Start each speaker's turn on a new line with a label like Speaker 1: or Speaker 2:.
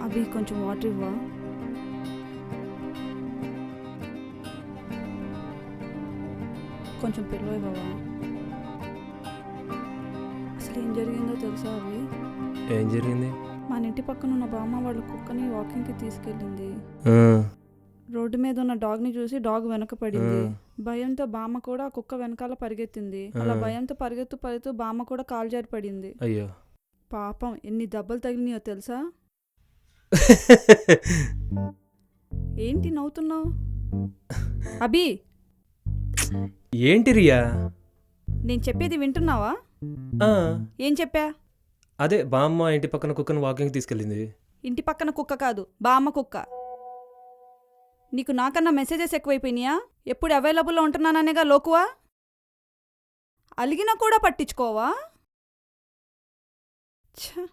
Speaker 1: అవి కొంచెం వాటర్ ఇవ్వా? కొంచెం పిల్లో ఇవ్వవా? అసలు ఏం జరిగిందో తెలుసా అవి?
Speaker 2: ఏం జరిగింది?
Speaker 1: మన ఇంటి పక్కన ఉన్న బామ్మ వాళ్ళ కుక్కని వాకింగ్కి తీసుకెళ్ళింది. రోడ్డు మీద ఉన్న డాగ్ని చూసి డాగ్ వెనక పడింది. భయంతో బామ్మ కూడా ఆ కుక్క వెనకాల పరిగెత్తింది. అలా భయంతో పరిగెత్తు బామ్మ కూడా కాలు జారి పడింది.
Speaker 2: అయ్యో
Speaker 1: పాపం ఎన్ని దెబ్బలు తగిలినాయో తెలుసా? ఏంటి నవ్వుతున్నావు? అభి,
Speaker 2: ఏంటి రియా?
Speaker 1: నేను చెప్పేది వింటున్నావా?
Speaker 2: ఆ,
Speaker 1: ఏం చెప్పా?
Speaker 2: అదే బామ్మ ఇంటి పక్కన కుక్కను వాకింగ్ తీసుకెళ్ళింది.
Speaker 1: ఇంటి పక్కన కుక్క కాదు, బామ్మ కుక్క. నీకు నాకన్నా మెసేజెస్ ఎక్కువైపోయినాయా? ఎప్పుడు అవైలబుల్లో ఉంటున్నాననేగా లోకువా? అలిగినా కూడా పట్టించుకోవా? ఛ!